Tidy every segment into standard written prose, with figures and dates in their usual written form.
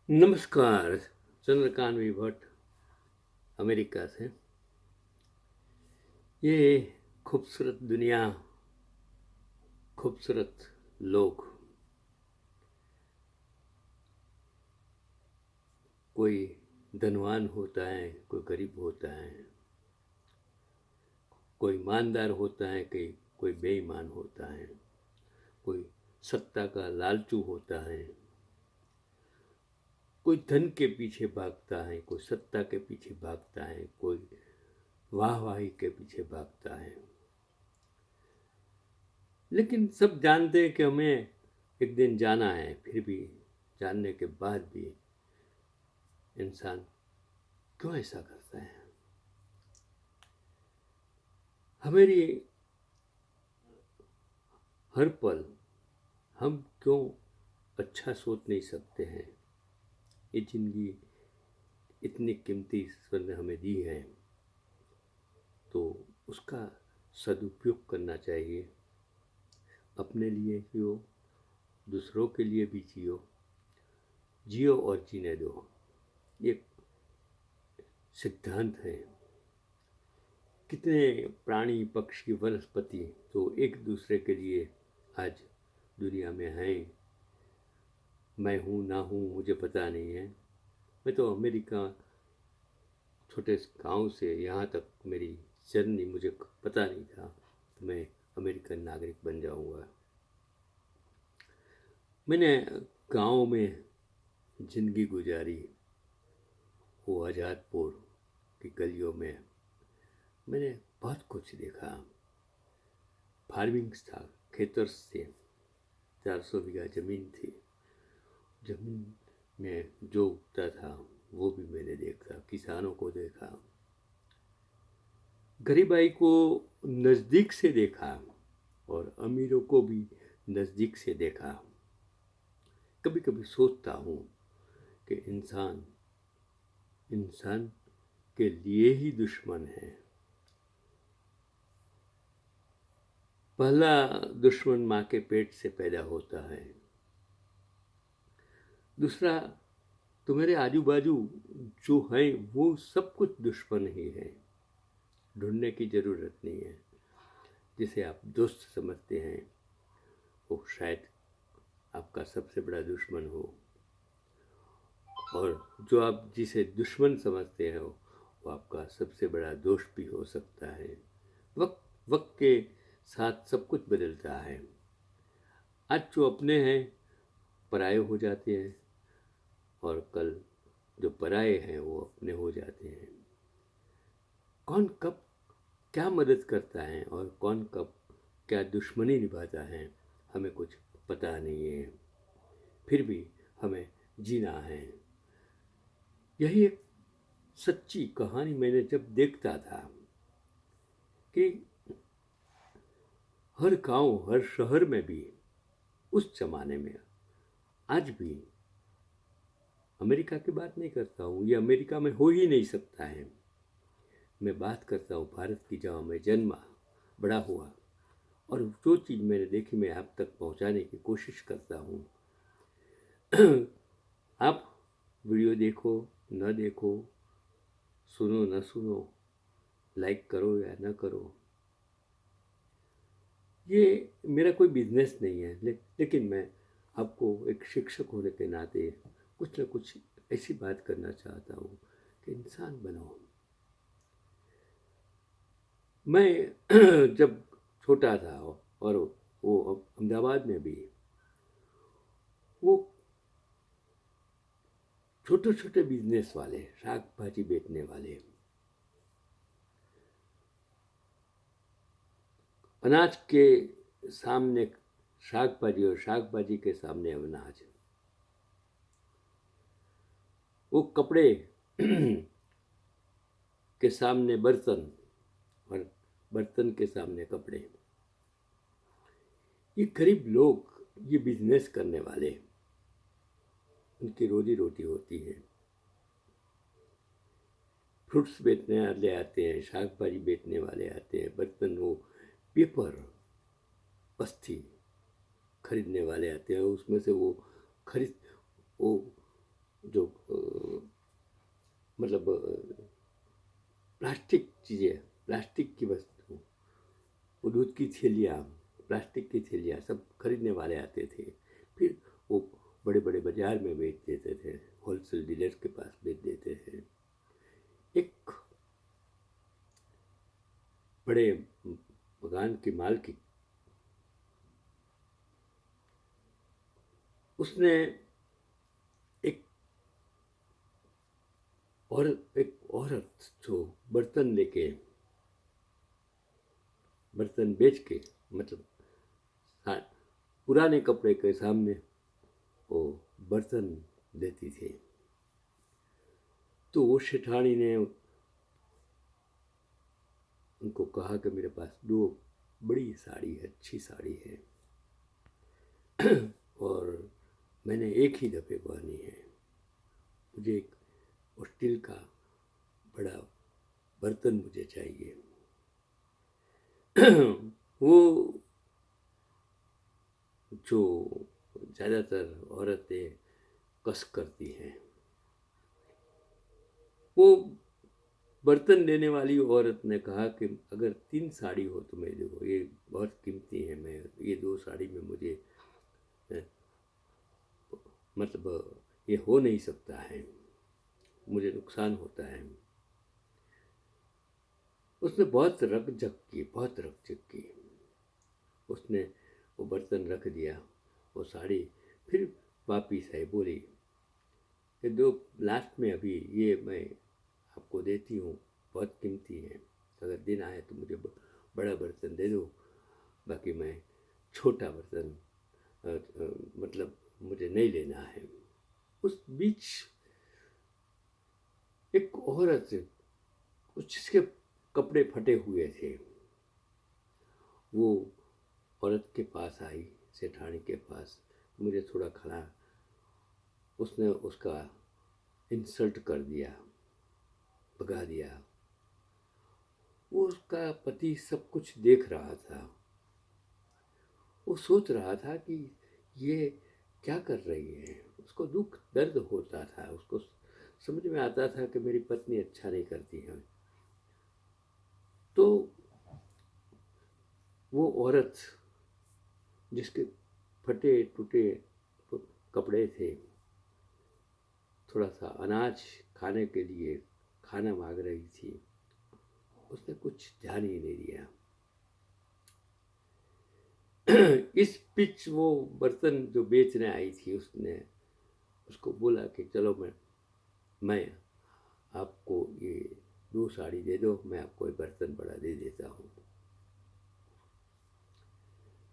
नमस्कार। Chandrakant we Bhatt, America से। ये खूबसूरत दुनिया, खूबसूरत लोग, कोई धनवान होता है, कोई गरीब होता है, कोई ईमानदार होता है, कोई बेईमान होता है, कोई सत्ता का लालचू होता है, कोई धन के पीछे भागता है, कोई सत्ता के पीछे भागता है, कोई वाहवाही के पीछे भागता है। लेकिन सब जानते हैं कि हमें एक दिन जाना है। फिर भी जानने के बाद भी इंसान क्यों ऐसा करता है? हमारी हर पल हम क्यों अच्छा सोच नहीं सकते हैं? ये जिंदगी इतनी कीमती ईश्वर ने हमें दी है, तो उसका सदुपयोग करना चाहिए। अपने लिए जियो, दूसरों के लिए भी जियो, जियो और जीने दो। ये सिद्धांत है। कितने प्राणी, पक्षी, वनस्पति तो एक दूसरे के लिए आज दुनिया में हैं। मैं हूँ ना हूँ मुझे पता नहीं है। मैं तो अमेरिका, छोटे गांव से यहाँ तक मेरी जर्नी, मुझे पता नहीं था कि मैं अमेरिकन नागरिक बन जाऊँगा। मैंने गांव में ज़िंदगी गुजारी, वो आज़ादपुर की गलियों में। मैंने बहुत कुछ देखा। फार्मिंग्स था, खेतर्स थे, 400 बीघा ज़मीन थी। ज़मीन में जो उगता था वो भी मैंने देखा, किसानों को देखा, गरीबाई को नज़दीक से देखा और अमीरों को भी नज़दीक से देखा। कभी कभी सोचता हूँ कि इंसान इंसान के लिए ही दुश्मन है। पहला दुश्मन माँ के पेट से पैदा होता है। दूसरा, तुम्हारे आजू बाजू जो है वो सब कुछ दुश्मन ही है। ढूंढने की ज़रूरत नहीं है। जिसे आप दोस्त समझते हैं वो शायद आपका सबसे बड़ा दुश्मन हो, और जो आप जिसे दुश्मन समझते हो वो आपका सबसे बड़ा दोस्त भी हो सकता है। वक्त वक्त के साथ सब कुछ बदलता है। आज जो अपने हैं पराये हो जाते हैं, और कल जो पराये हैं वो अपने हो जाते हैं। कौन कब क्या मदद करता है और कौन कब क्या दुश्मनी निभाता है, हमें कुछ पता नहीं है। फिर भी हमें जीना है। यही एक सच्ची कहानी मैंने जब देखता था कि हर गांव, हर शहर में भी उस जमाने में, आज भी, अमेरिका की बात नहीं करता हूँ, ये अमेरिका में हो ही नहीं सकता है। मैं बात करता हूँ भारत की, जहाँ मैं जन्मा बड़ा हुआ, और जो चीज़ मैंने देखी मैं आप तक पहुँचाने की कोशिश करता हूँ। आप वीडियो देखो न देखो, सुनो न सुनो, लाइक करो या न करो, ये मेरा कोई बिजनेस नहीं है। लेकिन मैं आपको एक शिक्षक होने के नाते कुछ न कुछ ऐसी बात करना चाहता हूँ कि इंसान बनो। मैं जब छोटा था, और वो अहमदाबाद में भी वो छोटे छोटे बिजनेस वाले, शाक भाजी बेचने वाले, अनाज के सामने शाक भाजी और शाक भाजी के सामने अनाज, वो कपड़े के सामने बर्तन और बर्तन के सामने कपड़े। ये गरीब लोग, ये बिजनेस करने वाले, उनकी रोजी रोटी होती है। फ्रूट्स बेचने वाले आते हैं, शाक भाजी बेचने वाले आते हैं, बर्तन, वो पेपर, अस्थि खरीदने वाले आते हैं। उसमें से वो खरीद वो जो मतलब प्लास्टिक चीज़ें, प्लास्टिक की वस्तु, वो दूध की थैलियाँ, प्लास्टिक की थैलियाँ सब खरीदने वाले आते थे। फिर वो बड़े बड़े बाजार में बेच देते थे, होलसेल डीलर के पास बेच देते थे। एक बड़े मकान की मालकिन, उसने एक औरत जो बर्तन बेच के, मतलब पुराने कपड़े के सामने वो बर्तन देती थी। तो वो सेठानी ने उनको कहा कि मेरे पास 2 बड़ी साड़ी है, अच्छी साड़ी है और मैंने एक ही दफ़े पहनी है। मुझे एक स्टील का बड़ा बर्तन मुझे चाहिए। वो जो ज़्यादातर औरतें कस करती हैं, वो बर्तन देने वाली औरत ने कहा कि अगर 3 साड़ी हो तो मेरे को, ये बहुत कीमती है, मैं ये 2 साड़ी में मुझे मतलब ये हो नहीं सकता है, मुझे नुकसान होता है। उसने बहुत रकझक की, बहुत रकझक की। उसने वो बर्तन रख दिया, वो साड़ी फिर वापिस आई, बोली कि 2 लास्ट में अभी ये मैं आपको देती हूँ, बहुत कीमती है, अगर दिन आए तो मुझे बड़ा बर्तन दे दो, बाकी मैं छोटा बर्तन मतलब मुझे नहीं लेना है। उस बीच एक औरत, जिसके कपड़े फटे हुए थे, वो औरत के पास आई, सेठानी के पास, मुझे थोड़ा खड़ा, उसने उसका इंसल्ट कर दिया, भगा दिया। वो उसका पति सब कुछ देख रहा था, वो सोच रहा था कि ये क्या कर रही है। उसको दुख दर्द होता था, उसको समझ में आता था कि मेरी पत्नी अच्छा नहीं करती है। तो वो औरत, जिसके फटे टूटे कपड़े थे, थोड़ा सा अनाज खाने के लिए खाना मांग रही थी, उसने कुछ ध्यान ही नहीं दिया। इस बीच वो बर्तन जो बेचने आई थी, उसने उसको बोला कि चलो मैं आपको ये 2 साड़ी दे दो, मैं आपको एक बर्तन बड़ा दे देता हूँ।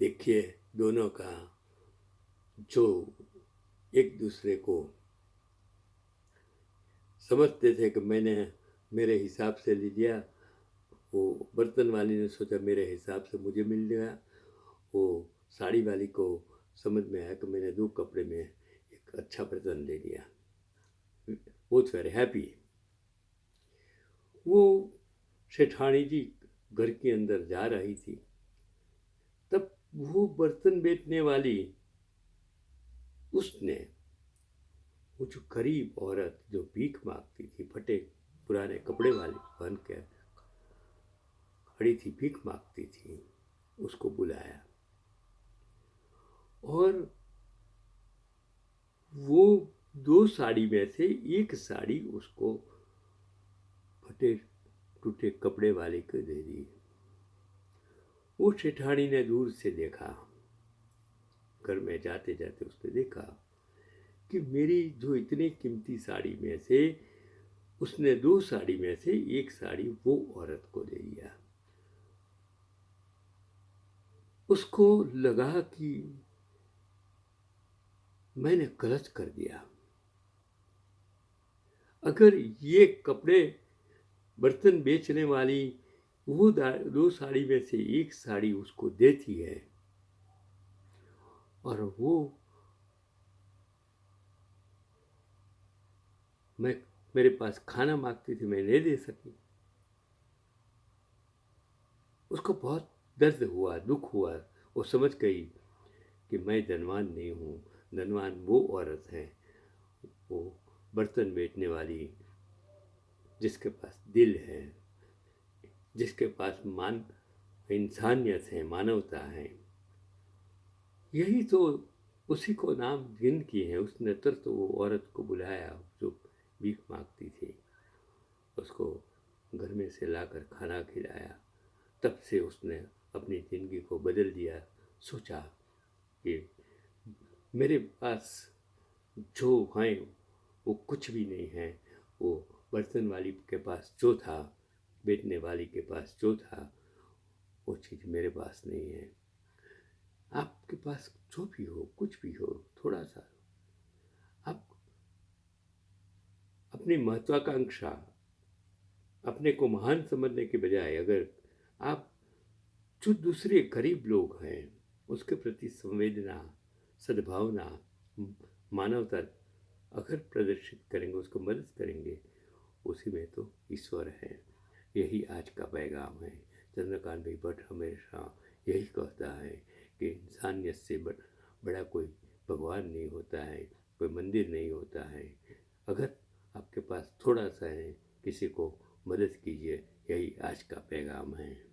देखिए, दोनों का जो एक दूसरे को समझते थे कि मैंने मेरे हिसाब से ले लिया, वो बर्तन वाली ने सोचा मेरे हिसाब से मुझे मिल गया, वो साड़ी वाली को समझ में आया कि मैंने 2 कपड़े में एक अच्छा बर्तन ले लिया। Both very happy. वो सेठानी जी घर के अंदर जा रही थी, तब वो बर्तन बेचने वाली, उसने वो जो गरीब औरत जो भीख मांगती थी, फटे पुराने कपड़े वाली पहन के खड़ी थी, भीख मांगती थी, उसको बुलाया और वो 2 साड़ी में से एक साड़ी उसको फटे टूटे कपड़े वाले को दे दी। वो सेठानी ने दूर से देखा, घर में जाते जाते उसने देखा कि मेरी जो इतनी कीमती साड़ी में से उसने 2 साड़ी में से एक साड़ी वो औरत को दे दिया। उसको लगा कि मैंने गलत कर दिया। अगर ये कपड़े बर्तन बेचने वाली वो 2 साड़ी में से एक साड़ी उसको देती है और वो मेरे पास खाना मांगती थी, मैं नहीं दे सकी, उसको बहुत दर्द हुआ, दुख हुआ। वो समझ गई कि मैं धनवान नहीं हूँ, धनवान वो औरत है, वो बर्तन बेचने वाली, जिसके पास दिल है, जिसके पास इंसानियत है, मानवता है, यही तो उसी को नाम जिन की है। उसने तो वो औरत को बुलाया जो भीख मांगती थी, उसको घर में से लाकर खाना खिलाया। तब से उसने अपनी ज़िंदगी को बदल दिया। सोचा कि मेरे पास जो हैं वो कुछ भी नहीं है। वो बर्तन वाली के पास जो था, बेचने वाली के पास जो था, वो चीज़ मेरे पास नहीं है। आपके पास जो भी हो, कुछ भी हो, थोड़ा सा आप अपनी महत्वाकांक्षा, अपने को महान समझने के बजाय अगर आप जो दूसरे गरीब लोग हैं उसके प्रति संवेदना, सद्भावना, मानवता अगर प्रदर्शित करेंगे, उसको मदद करेंगे, उसी में तो ईश्वर है। यही आज का पैगाम है। चंद्रकांत भाई भट्ट हमेशा यही कहता है कि इंसानियत से बड़ा कोई भगवान नहीं होता है, कोई मंदिर नहीं होता है। अगर आपके पास थोड़ा सा है, किसी को मदद कीजिए, यही आज का पैगाम है।